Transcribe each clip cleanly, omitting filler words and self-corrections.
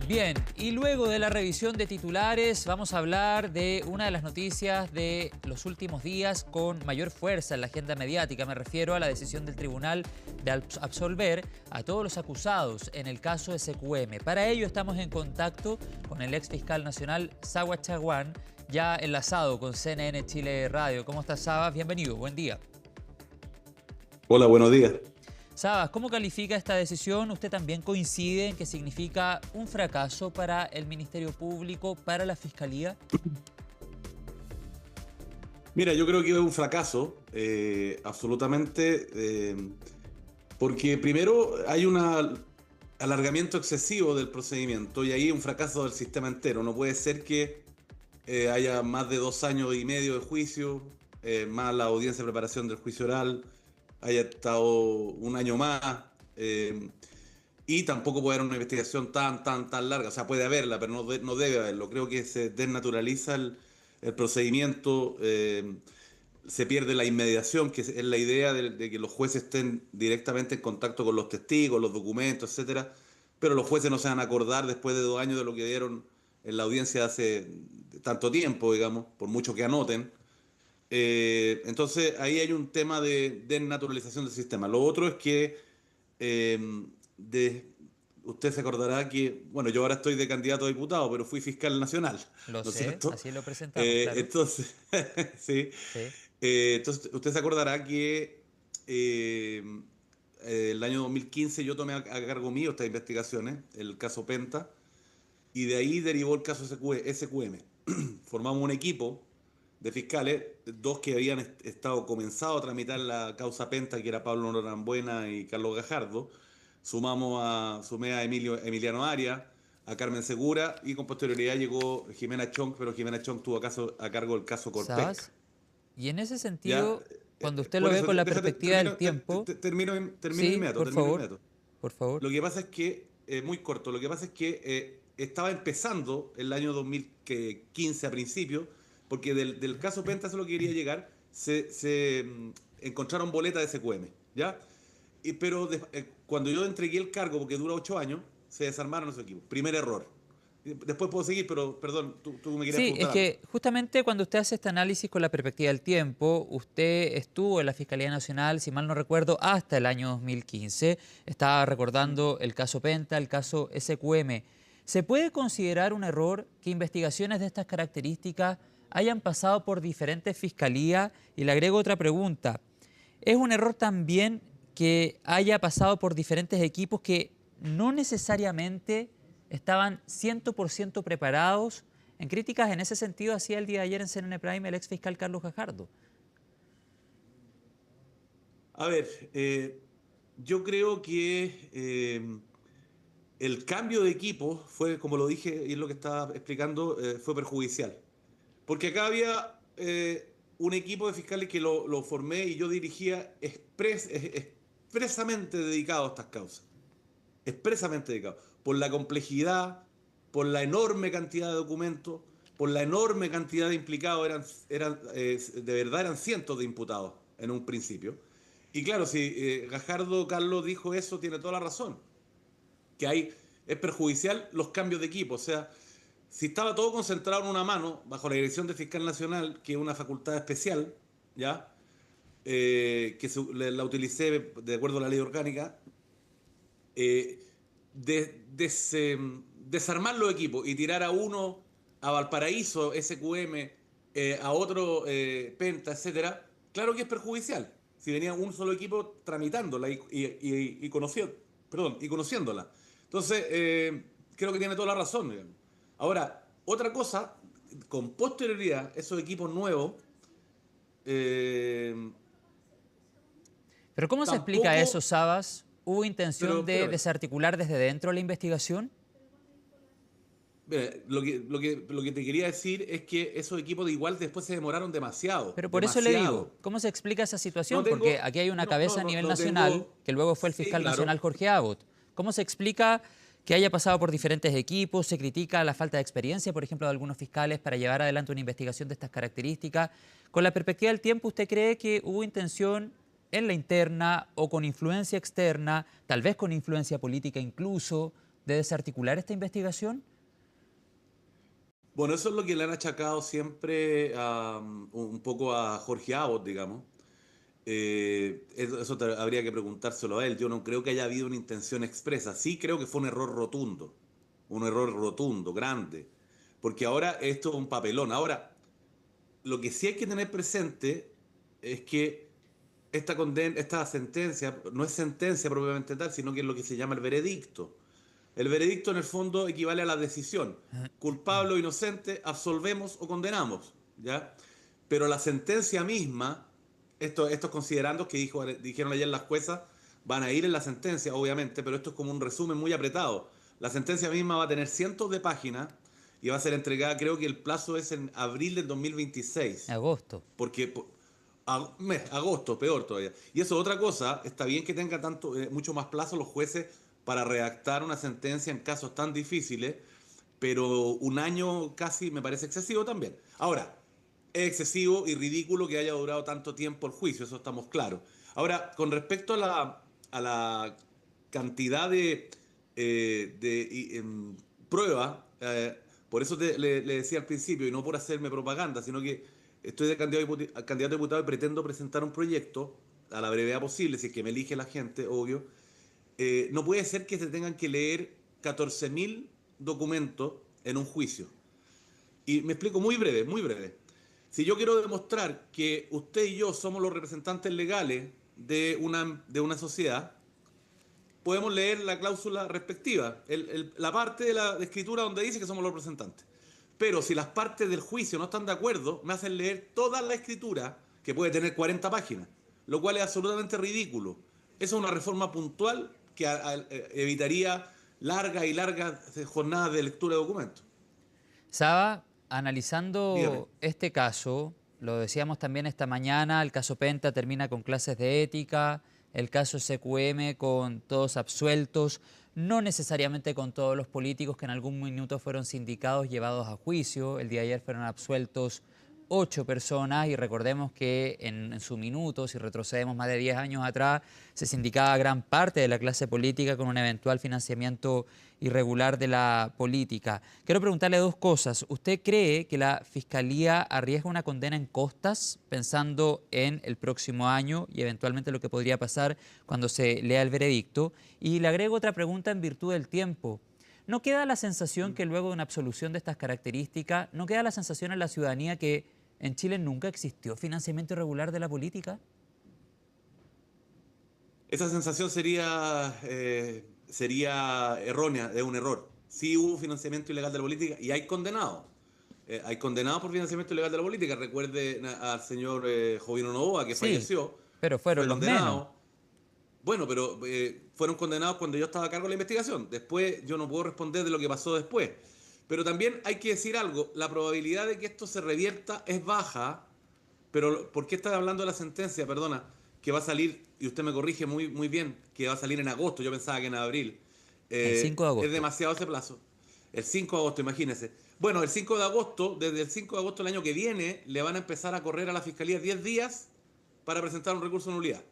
Bien, y luego de la revisión de titulares vamos a hablar de una de las noticias de los últimos días con mayor fuerza en la agenda mediática. Me refiero a la decisión del tribunal de absolver a todos los acusados en el caso SQM. Para ello estamos en contacto con el ex fiscal nacional Sawa Chaguán, ya enlazado con CNN Chile Radio. ¿Cómo estás, Sabas? Bienvenido, buen día. Hola, buenos días. Sabas, ¿cómo califica esta decisión? ¿Usted también coincide en que significa un fracaso para el Ministerio Público, para la Fiscalía? Mira, yo creo que es un fracaso, absolutamente, porque primero hay un alargamiento excesivo del procedimiento y ahí un fracaso del sistema entero. No puede ser que haya más de 2 años y medio de juicio, más la audiencia de preparación del juicio oral, haya estado un año más, y tampoco puede haber una investigación tan larga. O sea, puede haberla, pero no debe haberlo. Creo que se desnaturaliza el procedimiento, se pierde la inmediación, que es la idea de que los jueces estén directamente en contacto con los testigos, los documentos, etcétera, pero los jueces no se van a acordar después de 2 años de lo que dieron en la audiencia hace tanto tiempo, digamos, por mucho que anoten. Entonces ahí hay un tema de desnaturalización del sistema. Lo otro es que eh, de, usted se acordará que, bueno, yo ahora estoy de candidato a diputado, pero fui fiscal nacional, Lo ¿no es sé, cierto? así lo presentamos, claro. Entonces, sí. Sí. Entonces usted se acordará que eh, el año 2015 yo tomé a cargo mío estas investigaciones, el caso Penta, y de ahí derivó el caso SQM. Formamos un equipo de fiscales, dos que habían estado comenzado a tramitar la causa Penta, que era Pablo Norambuena y Carlos Gajardo. Sumé a Emiliano Arias, a Carmen Segura, y con posterioridad llegó Jimena Chong, pero Jimena Chong tuvo a cargo el caso Corpec. ¿Sabes? Y en ese ¿Ya? sentido, cuando usted lo Por ve eso, con la déjate, perspectiva del tiempo, termino sí, inmediato, por termino favor, inmediato. por favor. Lo que pasa es que, muy corto, lo que pasa es que estaba empezando el año 2015 a principio, porque del caso Penta, solo quería llegar, encontraron boleta de SQM, ¿ya? Pero cuando yo entregué el cargo, porque dura 8 años, se desarmaron esos equipos. Primer error. Después puedo seguir, pero perdón, tú me querías Sí, es preguntar algo. que justamente cuando usted hace este análisis con la perspectiva del tiempo, usted estuvo en la Fiscalía Nacional, si mal no recuerdo, hasta el año 2015. Estaba recordando el caso Penta, el caso SQM. ¿Se puede considerar un error que investigaciones de estas características hayan pasado por diferentes fiscalías? Y le agrego otra pregunta. ¿Es un error también que haya pasado por diferentes equipos que no necesariamente estaban 100% preparados? En críticas en ese sentido hacía el día de ayer en CNN Prime el ex fiscal Carlos Gajardo. A ver, yo creo que el cambio de equipo fue, como lo dije y es lo que estaba explicando, fue perjudicial. Porque acá había un equipo de fiscales que lo formé y yo dirigía expresamente dedicado a estas causas. Expresamente dedicado. Por la complejidad, por la enorme cantidad de documentos, por la enorme cantidad de implicados. De verdad eran cientos de imputados en un principio. Y claro, si Gajardo Carlos dijo eso, tiene toda la razón. Es perjudicial los cambios de equipo. O sea, si estaba todo concentrado en una mano, bajo la dirección del fiscal nacional, que es una facultad especial, ¿ya? La utilicé de acuerdo a la ley orgánica, eh, desarmar los equipos y tirar a uno a Valparaíso, SQM, a otro Penta, etcétera, claro que es perjudicial. Si venía un solo equipo tramitándola y conociéndola. Entonces, creo que tiene toda la razón, digamos. Ahora, otra cosa, con posterioridad, esos equipos nuevos eh, ¿Pero cómo se explica eso, tampoco, Sabas? ¿Hubo pero intención de espérame. desarticular desde dentro la investigación? Mira, lo que te quería decir es que esos equipos de igual después se demoraron demasiado, Pero por eso le digo, demasiado. ¿cómo se explica esa No situación? Porque tengo, aquí hay una no, no, cabeza a no, nivel no nacional, tengo, que luego fue el sí, fiscal claro. nacional Jorge Abbott. ¿Cómo se explica que haya pasado por diferentes equipos? ¿Se critica la falta de experiencia, por ejemplo, de algunos fiscales para llevar adelante una investigación de estas características? Con la perspectiva del tiempo, ¿usted cree que hubo intención en la interna o con influencia externa, tal vez con influencia política incluso, de desarticular esta investigación? Bueno, eso es lo que le han achacado siempre un poco a Jorge Abot, digamos. Eso habría que preguntárselo a él. Yo no creo que haya habido una intención expresa. Sí creo que fue un error rotundo, grande, porque ahora esto es un papelón. Ahora, lo que sí hay que tener presente es que esta sentencia no es sentencia propiamente tal, sino que es lo que se llama el veredicto. El veredicto en el fondo equivale a la decisión. Culpable o inocente, absolvemos o condenamos, ¿ya? Pero la sentencia misma, estos considerandos que dijeron ayer las juezas, van a ir en la sentencia, obviamente, pero esto es como un resumen muy apretado. La sentencia misma va a tener cientos de páginas y va a ser entregada, creo que el plazo es en abril del 2026. Agosto. Porque agosto, peor todavía. Y eso es otra cosa, está bien que tenga mucho más plazo los jueces para redactar una sentencia en casos tan difíciles, pero un año casi me parece excesivo también. Ahora, es excesivo y ridículo que haya durado tanto tiempo el juicio, eso estamos claros. Ahora, con respecto a la cantidad de pruebas, por eso le decía al principio, y no por hacerme propaganda, sino que estoy de candidato a diputado y pretendo presentar un proyecto a la brevedad posible, si es que me elige la gente, obvio. No puede ser que se tengan que leer 14.000 documentos en un juicio. Y me explico muy breve, muy breve. Si yo quiero demostrar que usted y yo somos los representantes legales de una sociedad, podemos leer la cláusula respectiva, la parte de la escritura donde dice que somos los representantes. Pero si las partes del juicio no están de acuerdo, me hacen leer toda la escritura, que puede tener 40 páginas, lo cual es absolutamente ridículo. Esa es una reforma puntual que evitaría largas y largas jornadas de lectura de documentos. Saba, Dígame. analizando este caso, lo decíamos también esta mañana, el caso Penta termina con clases de ética, el caso SQM con todos absueltos, no necesariamente con todos los políticos que en algún minuto fueron sindicados llevados a juicio. El día de ayer fueron absueltos 8 personas y recordemos que en su minuto, si retrocedemos más de 10 años atrás, se sindicaba gran parte de la clase política con un eventual financiamiento irregular de la política. Quiero preguntarle dos cosas. ¿Usted cree que la Fiscalía arriesga una condena en costas pensando en el próximo año y eventualmente lo que podría pasar cuando se lea el veredicto? Y le agrego otra pregunta en virtud del tiempo. ¿No queda la sensación que luego de una absolución de estas características, no queda la sensación en la ciudadanía que en Chile nunca existió financiamiento irregular de la política? Esa sensación sería errónea, es un error. Sí hubo financiamiento ilegal de la política y hay condenados. Hay condenados por financiamiento ilegal de la política. Recuerde al señor Jovino Novoa, que Sí, falleció, pero fue fueron los menos. condenado. Bueno, pero fueron condenados cuando yo estaba a cargo de la investigación. Después yo no puedo responder de lo que pasó después. Pero también hay que decir algo, la probabilidad de que esto se revierta es baja, pero ¿por qué estás hablando de la sentencia? Perdona, que va a salir, y usted me corrige muy, muy bien, que va a salir en agosto, yo pensaba que en abril. El 5 de Es agosto. demasiado ese plazo. El 5 de agosto, imagínese. Bueno, el 5 de agosto, desde el 5 de agosto del año que viene, le van a empezar a correr a la Fiscalía 10 días para presentar un recurso de nulidad.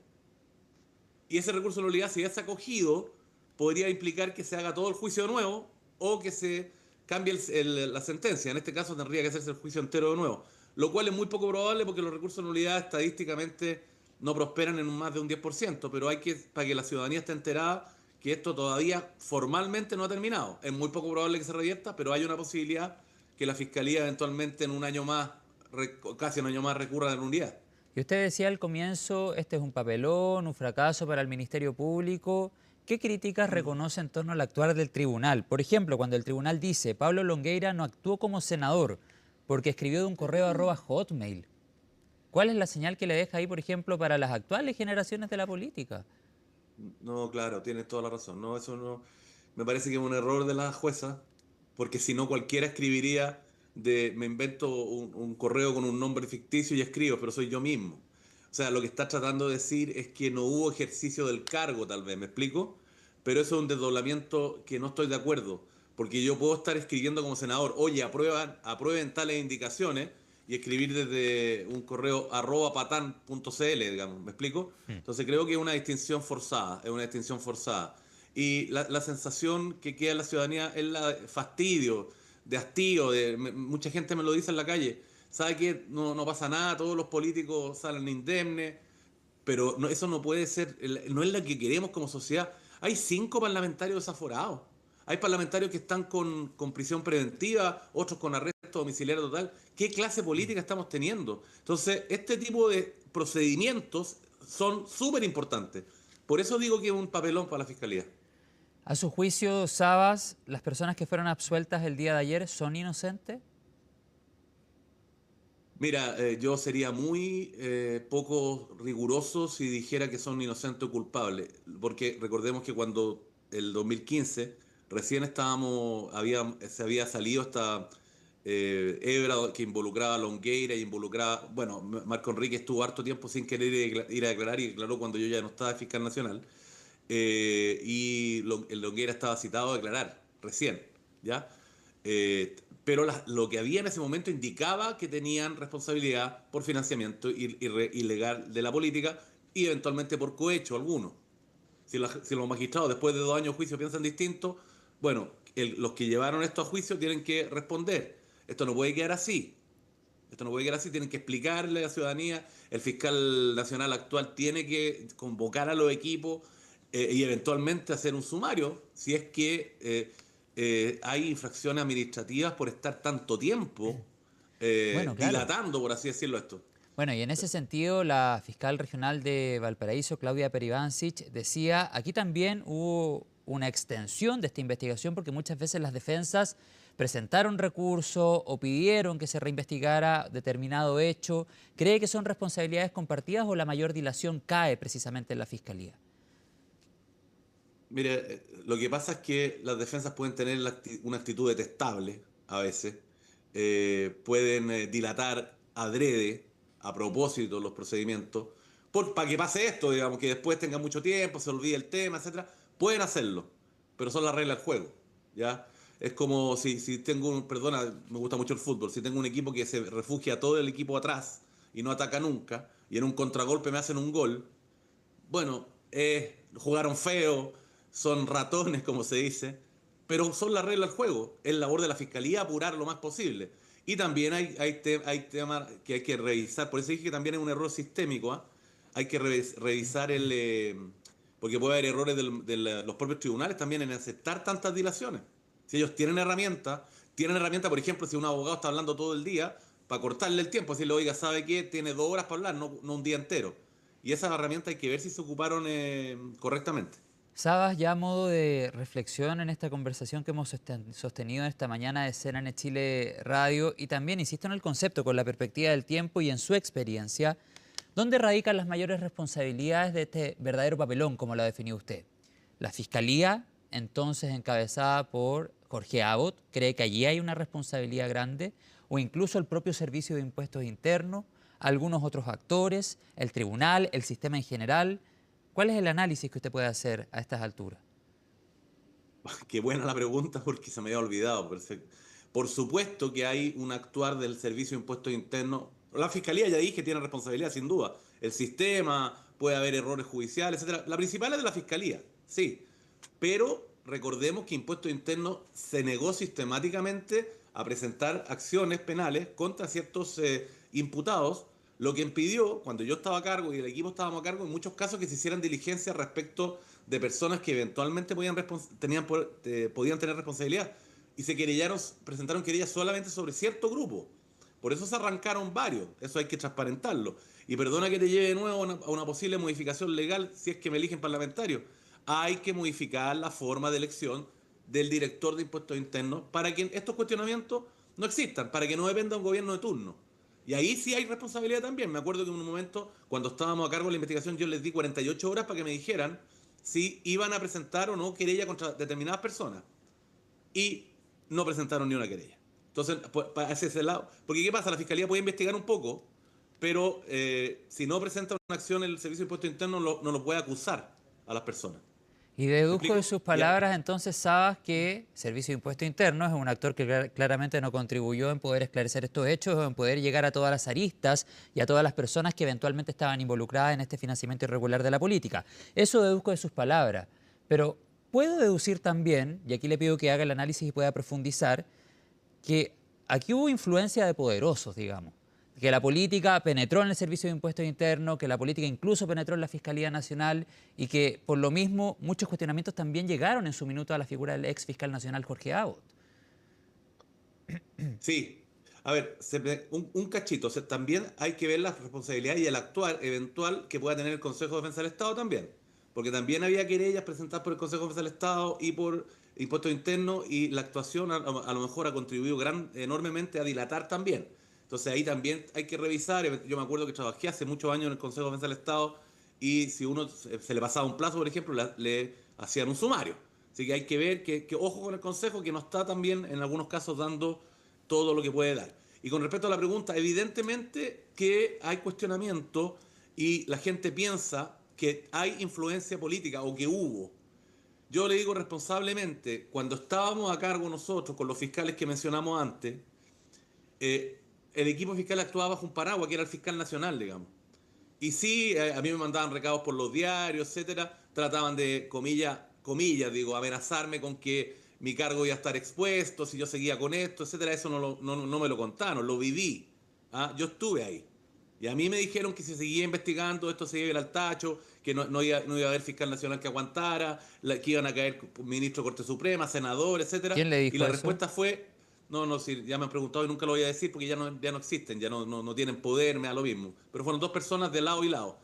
Y ese recurso de nulidad, si ya está acogido, podría implicar que se haga todo el juicio de nuevo o que se cambie la sentencia. En este caso tendría que hacerse el juicio entero de nuevo. Lo cual es muy poco probable porque los recursos de nulidad estadísticamente no prosperan en más de un 10%, pero para que la ciudadanía esté enterada que esto todavía formalmente no ha terminado. Es muy poco probable que se revierta, pero hay una posibilidad que la Fiscalía eventualmente en un año más, casi un año más, recurra a la nulidad. Y usted decía al comienzo, este es un papelón, un fracaso para el Ministerio Público. ¿Qué críticas reconoce en torno al actuar del tribunal? Por ejemplo, cuando el tribunal dice, Pablo Longueira no actuó como senador porque escribió de un correo @hotmail. ¿Cuál es la señal que le deja ahí, por ejemplo, para las actuales generaciones de la política? No, claro, tienes toda la razón. No, eso no. Me parece que es un error de la jueza, porque si no cualquiera escribiría me invento un correo con un nombre ficticio y escribo, pero soy yo mismo. O sea, lo que está tratando de decir es que no hubo ejercicio del cargo, tal vez, ¿me explico? Pero eso es un desdoblamiento que no estoy de acuerdo, porque yo puedo estar escribiendo como senador, oye, aprueben tales indicaciones, y escribir desde un correo @patan.cl, digamos, ¿me explico? Entonces creo que es una distinción forzada, es una distinción forzada. y la sensación que queda en la ciudadanía es la de fastidio, de hastío, mucha gente me lo dice en la calle, sabe que no pasa nada, todos los políticos salen indemnes, pero no, eso no puede ser, no es lo que queremos como sociedad. Hay 5 parlamentarios desaforados. Hay parlamentarios que están con prisión preventiva, otros con arresto domiciliario total. ¿Qué clase política estamos teniendo? Entonces, este tipo de procedimientos son súper importantes. Por eso digo que es un papelón para la Fiscalía. A su juicio, Sabas, ¿las personas que fueron absueltas el día de ayer son inocentes? Mira, yo sería muy poco riguroso si dijera que son inocentes o culpables, porque recordemos que cuando el 2015 recién se había salido esta hebra que involucraba a Longueira y involucraba, bueno, Marco Enrique estuvo harto tiempo sin querer ir a declarar y declaró cuando yo ya no estaba de fiscal nacional, el Longueira estaba citado a declarar recién, ¿ya? Pero lo que había en ese momento indicaba que tenían responsabilidad por financiamiento ilegal de la política y eventualmente por cohecho alguno. Si los magistrados después de 2 años de juicio piensan distinto, bueno, los que llevaron esto a juicio tienen que responder. Esto no puede quedar así. Esto no puede quedar así, tienen que explicarle a la ciudadanía. El fiscal nacional actual tiene que convocar a los equipos y eventualmente hacer un sumario si es que hay infracciones administrativas por estar tanto tiempo Bueno, claro. dilatando, por así decirlo, esto. Bueno, y en ese sentido, la fiscal regional de Valparaíso, Claudia Peribancic, decía, aquí también hubo una extensión de esta investigación porque muchas veces las defensas presentaron recursos o pidieron que se reinvestigara determinado hecho. ¿Cree que son responsabilidades compartidas o la mayor dilación cae precisamente en la fiscalía? Mire, lo que pasa es que las defensas pueden tener una actitud detestable a veces, pueden dilatar adrede, a propósito, los procedimientos, para que pase esto, digamos, que después tenga mucho tiempo, se olvide el tema, etcétera. Pueden hacerlo, pero son las reglas del juego, ¿ya? Es como si tengo perdona, me gusta mucho el fútbol, si tengo un equipo que se refugia a todo el equipo atrás y no ataca nunca, y en un contragolpe me hacen un gol, bueno, jugaron feo, son ratones, como se dice, pero son las reglas del juego. Es labor de la fiscalía apurar lo más posible. Y también hay temas que hay que revisar. Por eso dije que también es un error sistémico. ¿Ah? Hay que revisar porque puede haber errores los propios tribunales también en aceptar tantas dilaciones. Si ellos tienen herramientas, por ejemplo, si un abogado está hablando todo el día, para cortarle el tiempo, decirle, oiga, ¿sabe qué? Tiene 2 horas para hablar, no un día entero. Y esas herramientas hay que ver si se ocuparon correctamente. Sabas, ya a modo de reflexión en esta conversación que hemos sostenido esta mañana de CNN Chile Radio y también, insisto en el concepto, con la perspectiva del tiempo y en su experiencia, ¿dónde radican las mayores responsabilidades de este verdadero papelón, como lo ha definido usted? La Fiscalía, entonces encabezada por Jorge Abbott, ¿cree que allí hay una responsabilidad grande? ¿O incluso el propio Servicio de Impuestos Internos, algunos otros actores, el tribunal, el sistema en general? ¿Cuál es el análisis que usted puede hacer a estas alturas? Qué buena la pregunta porque se me había olvidado. Perfecto. Por supuesto que hay un actuar del Servicio de Impuestos Internos. La Fiscalía ya dije tiene responsabilidad, sin duda. El sistema, puede haber errores judiciales, etcétera. La principal es de la Fiscalía, sí. Pero recordemos que Impuestos Internos se negó sistemáticamente a presentar acciones penales contra ciertos imputados, lo que impidió, cuando yo estaba a cargo y el equipo estábamos a cargo, en muchos casos que se hicieran diligencias respecto de personas que eventualmente podían tener responsabilidad y presentaron querellas solamente sobre cierto grupo. Por eso se arrancaron varios, eso hay que transparentarlo. Y perdona que te lleve de nuevo a una posible modificación legal si es que me eligen parlamentario. Hay que modificar la forma de elección del director de impuestos internos para que estos cuestionamientos no existan, para que no dependa un gobierno de turno. Y ahí sí hay responsabilidad también. Me acuerdo que en un momento, cuando estábamos a cargo de la investigación, yo les di 48 horas para que me dijeran si iban a presentar o no querella contra determinadas personas. Y no presentaron ni una querella. Entonces, para ese lado. Porque ¿qué pasa? La Fiscalía puede investigar un poco, pero si no presenta una acción el Servicio de Impuestos Internos, no lo puede acusar a las personas. Y ¿Me deduzco de explico? sus palabras, entonces, Sabas, que Servicio de Impuestos Internos es un actor que claramente no contribuyó en poder esclarecer estos hechos o en poder llegar a todas las aristas y a todas las personas que eventualmente estaban involucradas en este financiamiento irregular de la política. Eso deduzco de sus palabras. Pero puedo deducir también, y aquí le pido que haga el análisis y pueda profundizar, que aquí hubo influencia de poderosos, digamos. Que la política penetró en el Servicio de Impuestos Internos, que la política incluso penetró en la Fiscalía Nacional y que por lo mismo muchos cuestionamientos también llegaron en su minuto a la figura del ex fiscal nacional Jorge Abbott. Sí. A ver, un cachito. O sea, también hay que ver la responsabilidad y el actuar eventual que pueda tener el Consejo de Defensa del Estado también. Porque también había querellas presentadas por el Consejo de Defensa del Estado y por Impuestos Internos y la actuación a lo mejor ha contribuido enormemente a dilatar también. Entonces ahí también hay que revisar. Yo me acuerdo que trabajé hace muchos años en el Consejo de Defensa del Estado y si uno se le pasaba un plazo, por ejemplo, le hacían un sumario. Así que hay que ver que ojo con el Consejo, que no está también en algunos casos dando todo lo que puede dar. Y con respecto a la pregunta, evidentemente que hay cuestionamiento y la gente piensa que hay influencia política o que hubo. Yo le digo responsablemente, cuando estábamos a cargo nosotros con los fiscales que mencionamos antes, el equipo fiscal actuaba bajo un paraguas que era el fiscal nacional, digamos. Y sí, a mí me mandaban recados por los diarios, etcétera, trataban de, comillas, digo, amenazarme con que mi cargo iba a estar expuesto, si yo seguía con esto, etcétera. Eso no me lo contaron, lo viví. ¿Ah? Yo estuve ahí. Y a mí me dijeron que si se seguía investigando, esto se iba a ir al tacho, que no iba a haber fiscal nacional que aguantara, que iban a caer ministro de Corte Suprema, senador, etcétera. ¿Quién le dijo y la eso? Respuesta fue, no, sí, ya me han preguntado y nunca lo voy a decir porque ya no existen, ya no tienen poder, me da lo mismo. Pero fueron 2 personas de lado y lado.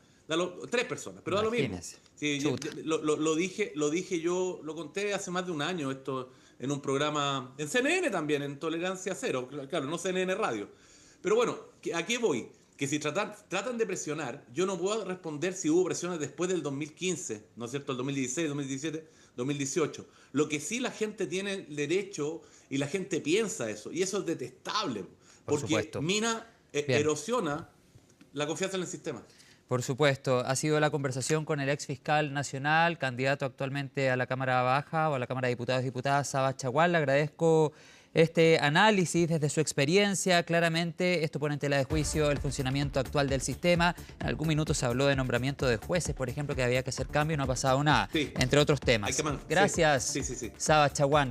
3 personas, pero da lo mismo. Sí, lo dije yo, lo conté hace más de un año esto en un programa, en CNN también, en Tolerancia Cero, claro, no CNN Radio. Pero bueno, ¿a qué voy? Que si tratan de presionar, yo no puedo responder si hubo presiones después del 2015, ¿no es cierto? El 2016, 2017, 2018. Lo que sí la gente tiene el derecho y la gente piensa eso, y eso es detestable, porque mina, erosiona la confianza en el sistema. Por supuesto, ha sido la conversación con el ex fiscal nacional, candidato actualmente a la Cámara Baja o a la Cámara de Diputados y Diputadas, Saba Chaguán. Le agradezco este análisis desde su experiencia. Claramente esto pone en tela de juicio el funcionamiento actual del sistema. En algún minuto se habló de nombramiento de jueces, por ejemplo, que había que hacer cambio y no ha pasado nada, entre otros temas. Gracias, Saba Chaguán.